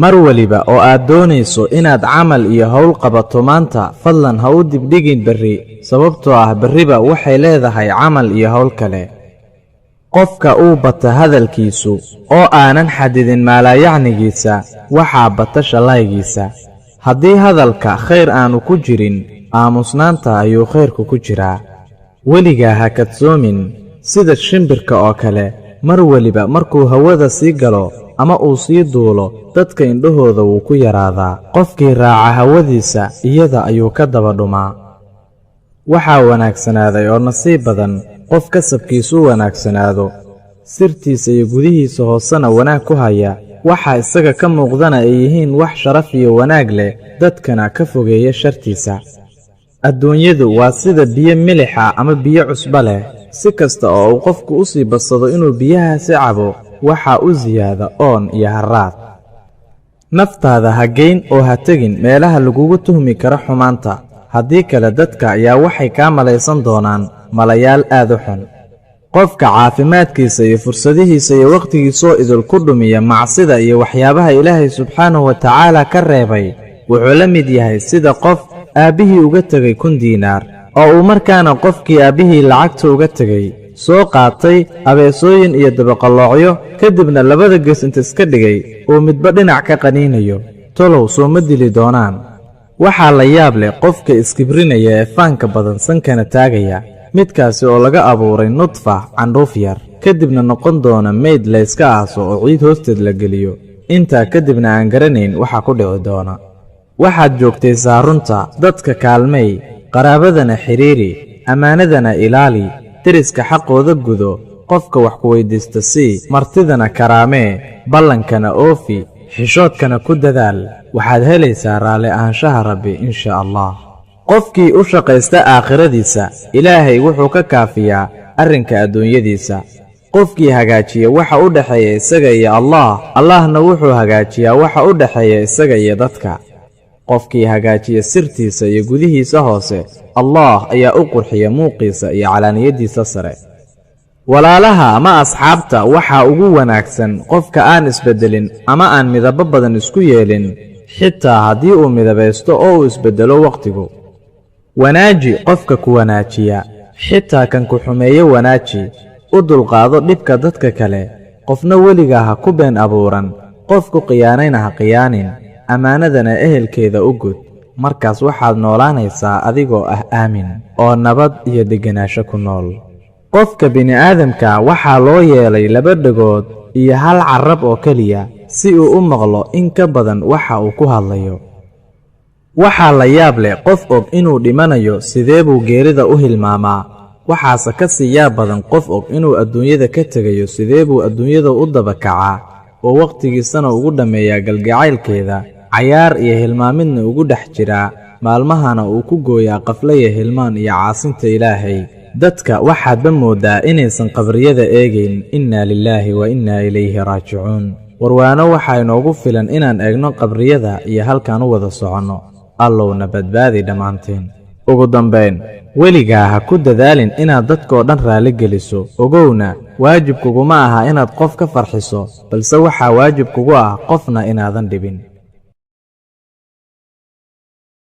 mar waliba oo aad doonayso inaad camal iyo hawl qabato maanta fadlan ha u dibdhigin berri sababtoo ah berriba waxay leedahay camal iyo hawl kale. qofka uu bata hadalkiisu oo aanan xadidin maalayacnigiisa waxaa bata shallaygiisa. haddii hadalka khayr aanu ku jirin aamusnaanta ayuu khayrku ku jiraa. weligaa ha kadsoomin sida shimbirka oo kale, mar weliba markuu hawada sii galo ama uu sii duulo dadka indhahooda wuu ku yaraadaa. qofkii raaca hawadiisa iyada ayuu ka daba dhumaa. waxaa wanaagsanaaday oo nasiib badan qof kasabkiisu wanaagsanaado, sirtiisa iyo gudihiisa hoosena wanaag ku haya, waxaa isaga ka muuqdana ay yihiin wax sharaf iyo wanaag leh, dadkana ka fogeeya shartiisa. adduunyadu waa sida biyo milixa ama biyo cusba leh, si kasta oo uu qofku u sii badsado inuu biyahaasi cabo waxaa u siyaada oon iyo harraad. naftaada ha geyn oo ha tegin meelaha lagugu tuhmi karo xumaanta, haddii kale dadka ayaa waxay kaa malaysan doonaan malayaal aad u xun. qofka caafimaadkiisa iyo fursadihiisa iyo wakhtigiisoo idil ku dhumiya macsida iyo waxyaabaha ilaahay subxaanahu wa tacaala ka reebay wuxuu la mid yahay sida qof aabbihii uga tegay 1,000 diinaar oo uu markaana qofkii aabbihii lacagta uga tegay soo qaatay abeesooyin iyo dabaqaloocyo kadibna labada gees inta iska dhigay uu midba dhinac ka qaniinayo. tolow soo ma dili doonaan. waxaa la yaab leh qofka iskibrinaya ee faanka badan sankana taagaya, midkaasi oo laga abuuray nudfa candhuuf yar kadibna noqon doona mayd layska aaso oo ciid hoosteed la geliyo, intaa kadibna aan garanayn waxa ku dhici doona. waxaad joogtaysaa runta, dadka kaalmay, qaraabadana xiriiri, ammaanadana ilaali, deriska xaqooda gudo, qofka wax ku weydiista sii, martidana karaamee, ballankana oofi, xishoodkana ku dadaal. waxaad helaysaa raalli ahaanshaha rabbi insha allah. qofkii u shaqaysta aakhiradiisa ilaahay wuxuu ka kaafiyaa arrinka adduunyadiisa. qofkii hagaajiya waxa u dhexeeya isaga iyo allah, allahna wuxuu hagaajiyaa waxa u dhexeeya isaga iyo dadka. qofkii hagaajiya sirtiisa iyo gudihiisa hoose, allah ayaa u qurxiya muuqiisa iyo calaaniyadiisa sare. walaalaha ama asxaabta waxaa ugu wanaagsan qofka aan isbeddelin ama aan midabo badan isku yeelin, xitaa haddii uu midabaysto oo uu isbeddelo wakhtigu. wanaaji qofka ku wanaajiya, xitaa kan ku xumeeyo wanaaji. u dulqaado dhibka dadka kale, qofna weligaa ha ku been abuuran, qofku khiyaanayna ha khiyaanin, ammaanadana ehelkeeda u gud. markaas waxaad noolaanaysaa adigoo ah aamin oo nabad iyo degganaasho ku nool. qofka bini'aadamka waxaa loo yeelay 2 dhagood iyo 1 carrab oo keliya si uu u maqlo in ka badan waxa uu ku hadlayo. waxaa la yaab leh qof og inuu dhimanayo sidee buu geerida u hilmaamaa. waxaase ka sii yaab badan qof og inuu adduunyada ka tegayo sidee buu adduunyada u dabakacaa oo wakhtigiisana ugu dhammeeyaa galgacaylkeeda, cayaar iyo hilmaamidna ugu dhex jiraa, maalmahana uu ku gooyaa qaflaya hilmaan iyo caasinta ilaahay. dadka waxaadba mooddaa inaysan qabriyada eegayn. innaa lilaahi wa innaa ilayhi raajicuun. warwaano waxaa inoogu filan inaan eegno qabriyada iyo halkaan u wada soconno. allowna badbaadi dhammaanteen. ugu dambayn, weligaa ha ku dadaalin inaad dadkoo dhan raalli geliso. ogowna waajibkuguma aha inaad qof ka farxiso, balse waxaa waajib kugu ah qofna inaadan dhibin.